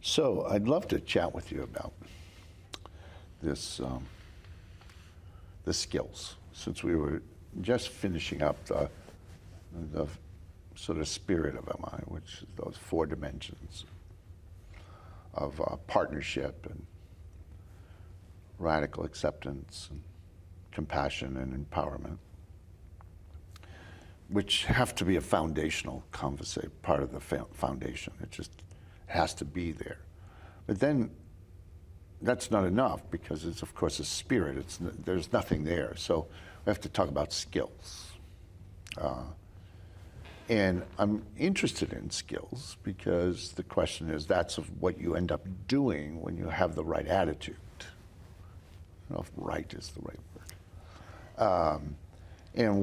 So I'd love to chat with you about this, the skills, since we were just finishing up the sort of spirit of MI, which is those 4 dimensions of partnership and radical acceptance and compassion and empowerment, which have to be a foundational part of the foundation. It just has to be there. But then that's not enough, because it's, of course, a spirit. There's nothing there. So we have to talk about skills. And I'm interested in skills because the question is, that's what you end up doing when you have the right attitude. I don't know if right is the right word. And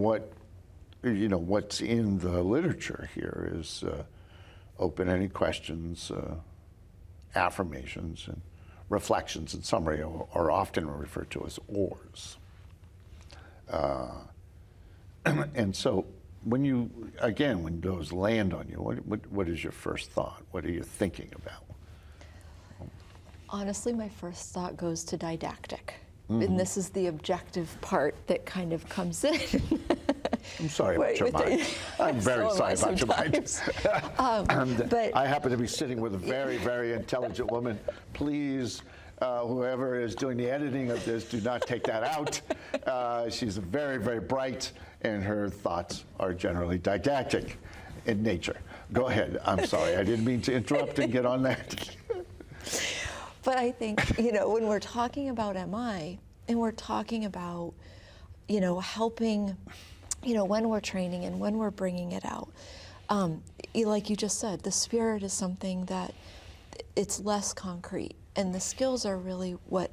what's in the literature here is open-ended questions, affirmations, and reflections in summary are often referred to as ORs. And so when those land on you, what is your first thought? What are you thinking about? Honestly, my first thought goes to didactic. And this is the objective part that kind of comes in. I'm sorry about your mind. I'm very sorry about your mind. But I happen to be sitting with a very, very intelligent woman. Please, whoever is doing the editing of this, do not take that out. She's very, very bright, and her thoughts are generally didactic in nature. Go ahead. I'm sorry. I didn't mean to interrupt and get on that. But I think, when we're talking about MI, and we're talking about, helping, when we're training and when we're bringing it out, like you just said, the spirit is something that it's less concrete, and the skills are really what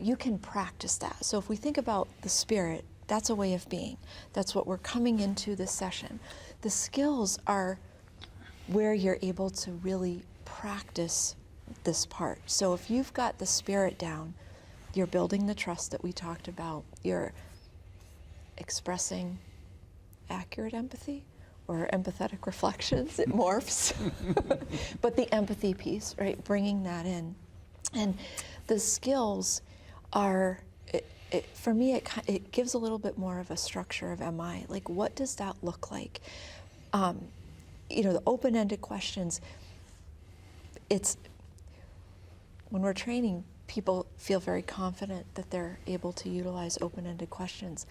you can practice that. So if we think about the spirit, that's a way of being. That's what we're coming into this session. The skills are where you're able to really practice this part. So if you've got the spirit down, you're building the trust that we talked about, you're expressing accurate empathy or empathetic reflections, it morphs. But the empathy piece, right, bringing that in. And the skills are, for me, it gives a little bit more of a structure of MI. Like, what does that look like? The open-ended questions, when we're training, people feel very confident that they're able to utilize open-ended questions,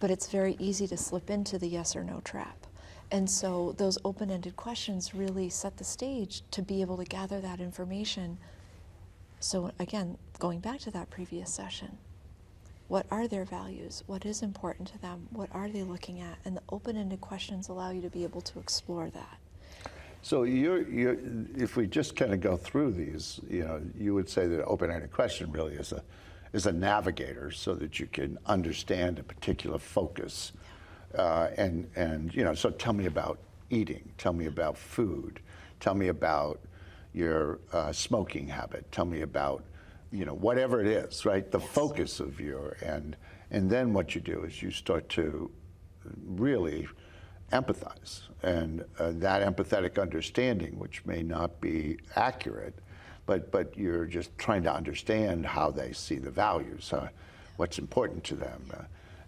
but it's very easy to slip into the yes or no trap. And so those open-ended questions really set the stage to be able to gather that information. So again, going back to that previous session, what are their values? What is important to them? What are they looking at? And the open-ended questions allow you to be able to explore that. So if we just kind of go through these, you would say that open-ended question really is a navigator, so that you can understand a particular focus. So tell me about eating. Tell me about food. Tell me about your smoking habit. Tell me about whatever it is, right? The focus of and then what you do is you start to really empathize, and that empathetic understanding, which may not be accurate, but you're just trying to understand how they see the values, what's important to them,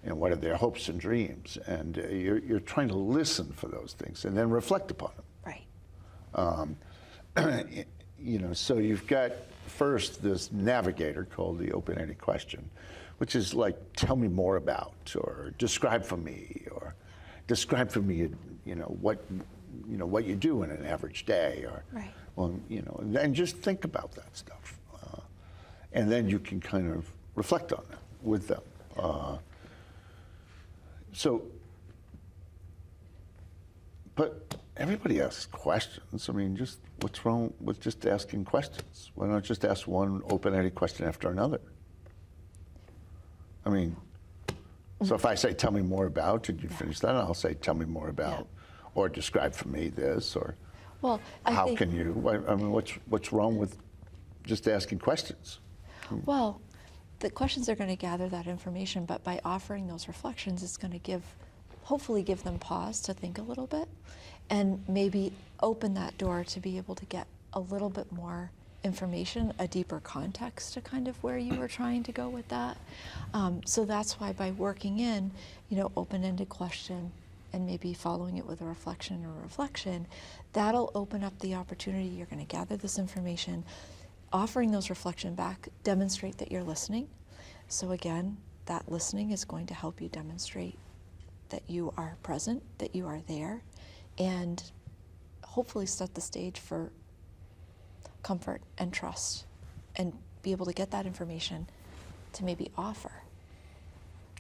and what are their hopes and dreams, and you're trying to listen for those things and then reflect upon them. Right. So you've got first this navigator called the open-ended question, which is like, tell me more about, or describe for me, or describe for me, what you do in an average day, or, right. And just think about that stuff, and then you can kind of reflect on it with them. But everybody asks questions. I mean, just what's wrong with just asking questions? Why not just ask one open-ended question after another? I mean. So if I say, tell me more about, did you finish that? And I'll say, tell me more about, or describe for me this, or how can you, I mean, what's wrong with just asking questions? Well, the questions are going to gather that information, but by offering those reflections, it's going to hopefully give them pause to think a little bit, and maybe open that door to be able to get a little bit more information, a deeper context to kind of where you were trying to go with that. So that's why by working in, open-ended question and maybe following it with a reflection, that'll open up the opportunity. You're going to gather this information, offering those reflection back, demonstrate that you're listening. So again, that listening is going to help you demonstrate that you are present, that you are there, and hopefully set the stage for comfort and trust, and be able to get that information to maybe offer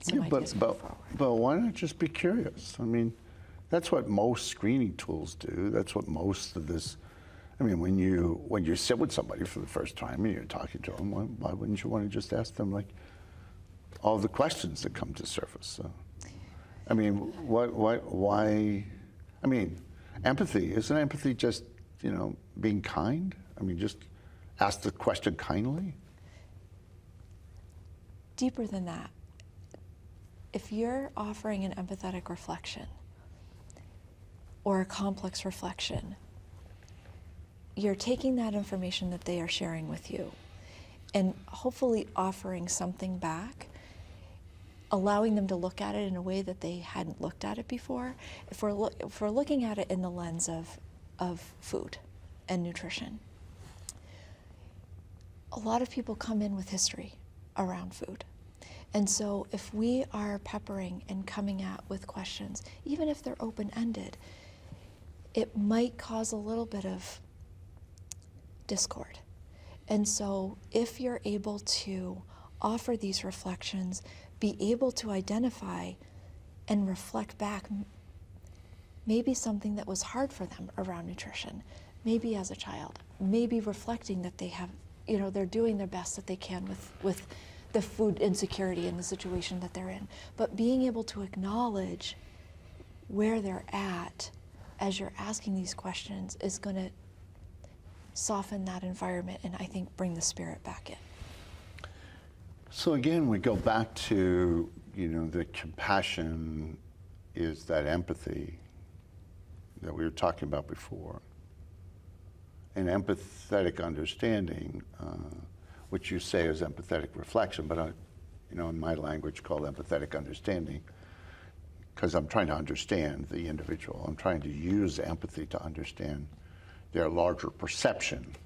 some ideas going forward. But why not just be curious? I mean, that's what most screening tools do. That's what most of this. I mean, when you sit with somebody for the first time and you're talking to them, why wouldn't you want to just ask them like all the questions that come to surface? So, I mean, why? I mean, empathy, isn't empathy just being kind? I mean, just ask the question kindly. Deeper than that, if you're offering an empathetic reflection or a complex reflection, you're taking that information that they are sharing with you and hopefully offering something back, allowing them to look at it in a way that they hadn't looked at it before. If we're looking at it in the lens of food and nutrition, a lot of people come in with history around food. And so if we are peppering and coming at with questions, even if they're open-ended, it might cause a little bit of discord. And so if you're able to offer these reflections, be able to identify and reflect back maybe something that was hard for them around nutrition, maybe as a child, maybe reflecting that they have, they're doing their best that they can with the food insecurity and the situation that they're in. But being able to acknowledge where they're at as you're asking these questions is going to soften that environment and I think bring the spirit back in. So again, we go back to, the compassion is that empathy that we were talking about before. And empathetic understanding, which you say is empathetic reflection, but in my language called empathetic understanding, because I'm trying to understand the individual. I'm trying to use empathy to understand their larger perception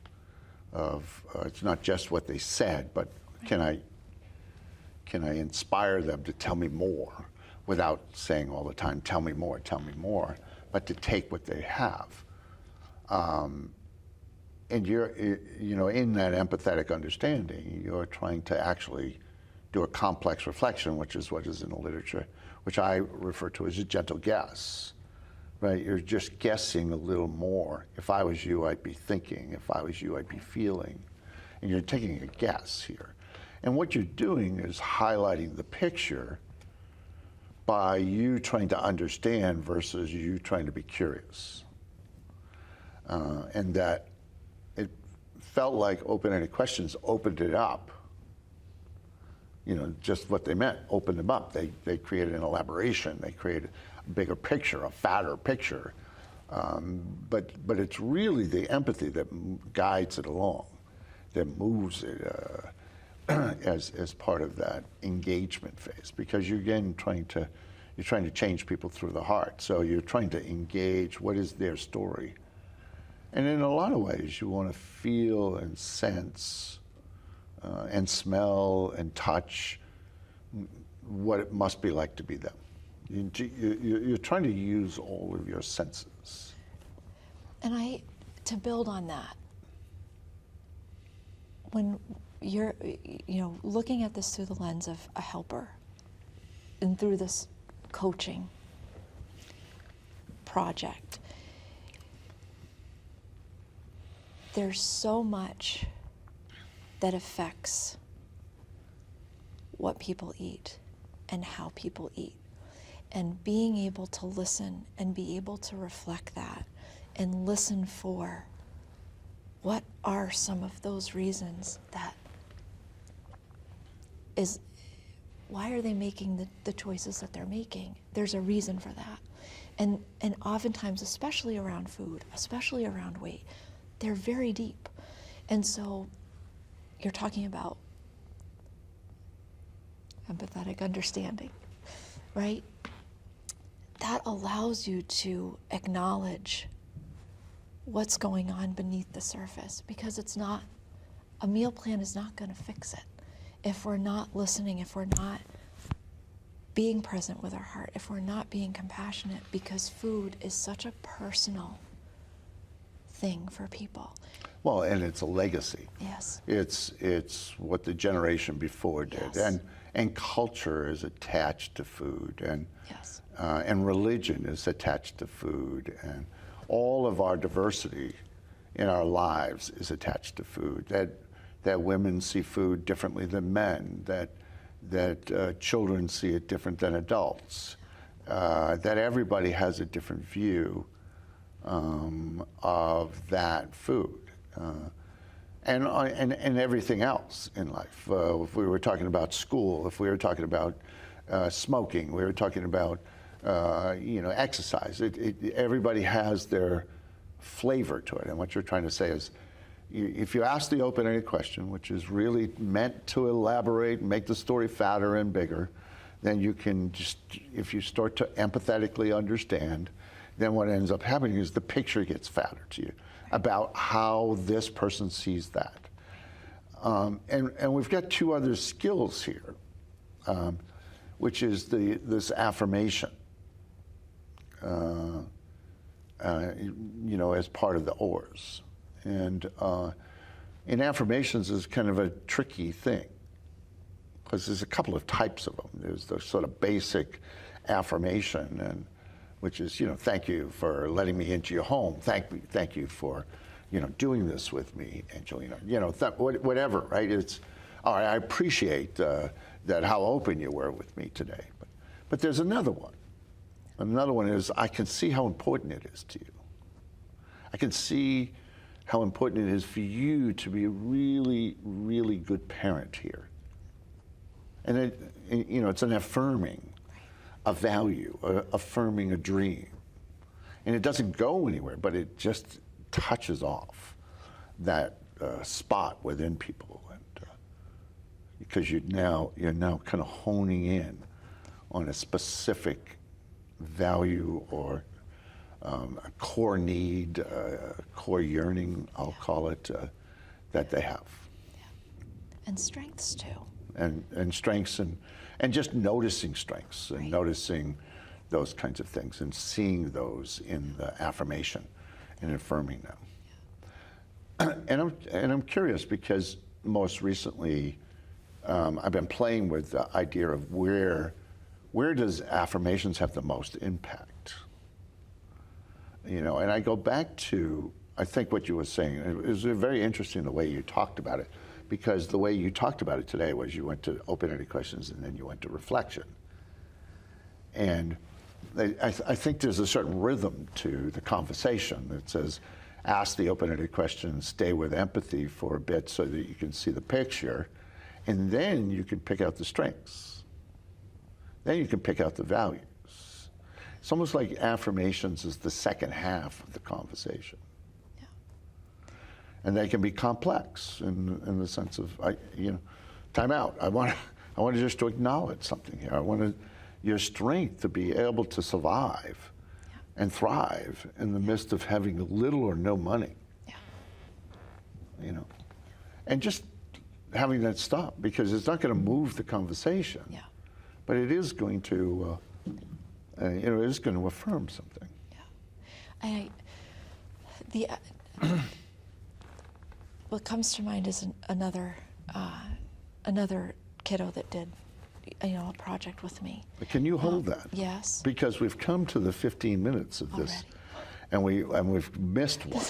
of, it's not just what they said, but can I inspire them to tell me more without saying all the time, tell me more, but to take what they have. And you're, in that empathetic understanding, you're trying to actually do a complex reflection, which is what is in the literature, which I refer to as a gentle guess, right? You're just guessing a little more. If I was you, I'd be thinking. If I was you, I'd be feeling. And you're taking a guess here. And what you're doing is highlighting the picture by you trying to understand versus you trying to be curious. And that it felt like open-ended questions opened it up. Just what they meant, opened them up. They created an elaboration. They created a bigger picture, a fatter picture. But it's really the empathy that guides it along, that moves it as part of that engagement phase. Because you're again trying to change people through the heart. So you're trying to engage what is their story. And in a lot of ways, you want to feel and sense and smell and touch what it must be like to be them. You're trying to use all of your senses. And to build on that, when you're looking at this through the lens of a helper and through this coaching project, there's so much that affects what people eat and how people eat. And being able to listen and be able to reflect that and listen for what are some of those reasons that is, why are they making the choices that they're making? There's a reason for that. And oftentimes, especially around food, especially around weight, they're very deep. And so you're talking about empathetic understanding, right? That allows you to acknowledge what's going on beneath the surface, because a meal plan is not going to fix it if we're not listening, if we're not being present with our heart, if we're not being compassionate, because food is such a personal thing for people. Well, and it's a legacy. Yes. It's what the generation before did, Yes. and culture is attached to food, Yes. And religion is attached to food, and all of our diversity in our lives is attached to food. That women see food differently than men. That children see it different than adults. That everybody has a different view of that food. And everything else in life. If we were talking about school, if we were talking about smoking, we were talking about exercise. Everybody has their flavor to it. And what you're trying to say is, if you ask the open-ended question, which is really meant to elaborate and make the story fatter and bigger, then you can just, if you start to empathetically understand, then what ends up happening is the picture gets fatter to you about how this person sees that. And we've got two other skills here, which is this affirmation, as part of the oars. And affirmations is kind of a tricky thing, because there's a couple of types of them. There's the sort of basic affirmation, which is, thank you for letting me into your home. Thank you for, doing this with me, Angelina. Whatever, right? It's, all right, I appreciate that how open you were with me today. But there's another one. Another one is, I can see how important it is to you. I can see how important it is for you to be a really, really good parent here. And it's an affirming a value, affirming a dream. And it doesn't go anywhere, but it just touches off that spot within people. And because you're now kind of honing in on a specific value or a core need, a core yearning, I'll call it, that they have. Yeah. And strengths too. And strengths and just noticing strengths and Right. noticing those kinds of things and seeing those in the affirmation and affirming them. And I'm curious, because most recently I've been playing with the idea of where does affirmations have the most impact? And I go back to, I think what you were saying, it was very interesting the way you talked about it, because the way you talked about it today was you went to open-ended questions and then you went to reflection. And I think there's a certain rhythm to the conversation that says, ask the open-ended question, stay with empathy for a bit so that you can see the picture, and then you can pick out the strengths. Then you can pick out the values. It's almost like affirmations is the second half of the conversation. And they can be complex in the sense of, time out. I want just to acknowledge something here. I want your strength to be able to survive and thrive in the midst of having little or no money. Yeah. And just having that stop, because it's not going to move the conversation. Yeah. But it is going to, it is going to affirm something. Yeah. What comes to mind is another kiddo that did, a project with me. But can you hold that? Yes. Because we've come to the 15 minutes of this, and we've missed one.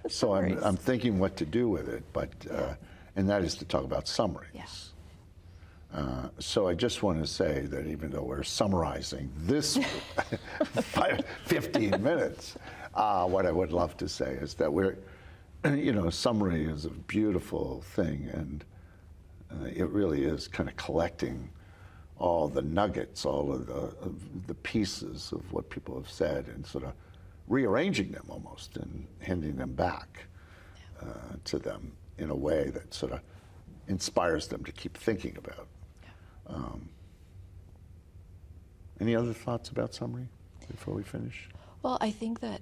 So I'm thinking what to do with it, but and that is to talk about summaries. Yeah. So I just want to say that even though we're summarizing this 15 minutes, what I would love to say is that summary is a beautiful thing, and it really is kind of collecting all the nuggets, all of the pieces of what people have said, and sort of rearranging them almost and handing them back to them in a way that sort of inspires them to keep thinking about. Any other thoughts about summary before we finish? Well, I think that,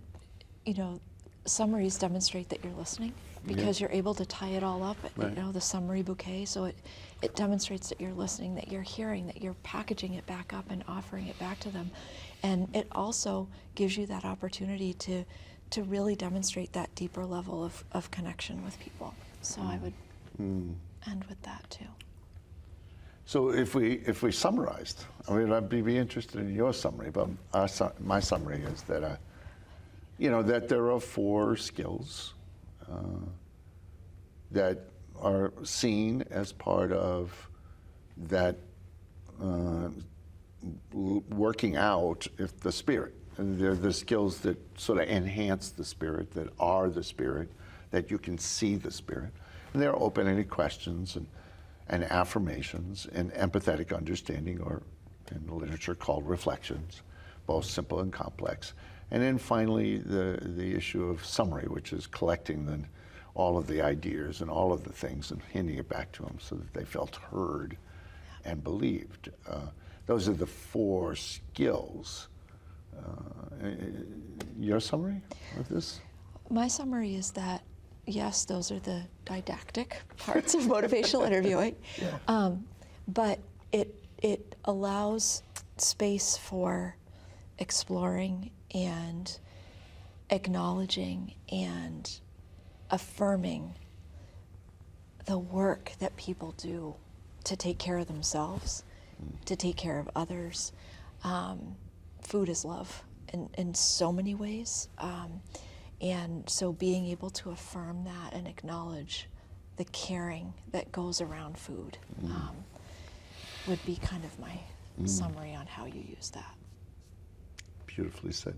summaries demonstrate that you're listening because you're able to tie it all up, Right. the summary bouquet. So it demonstrates that you're listening, that you're hearing, that you're packaging it back up and offering it back to them. And it also gives you that opportunity to really demonstrate that deeper level of connection with people. So I would end with that too. So if we summarized, I'd be interested in your summary, but my summary is that, that there are 4 skills that are seen as part of that working out if the spirit. And they're the skills that sort of enhance the spirit, that are the spirit, that you can see the spirit. And they're open-ended questions and affirmations and empathetic understanding, or in the literature called reflections, both simple and complex. And then finally, the issue of summary, which is collecting all of the ideas and all of the things and handing it back to them so that they felt heard and believed. Those are the 4 skills. Your summary of this? My summary is that, yes, those are the didactic parts of motivational interviewing, but it allows space for exploring and acknowledging and affirming the work that people do to take care of themselves, to take care of others. Food is love in so many ways. And so being able to affirm that and acknowledge the caring that goes around food would be kind of my summary on how you use that. Beautifully said.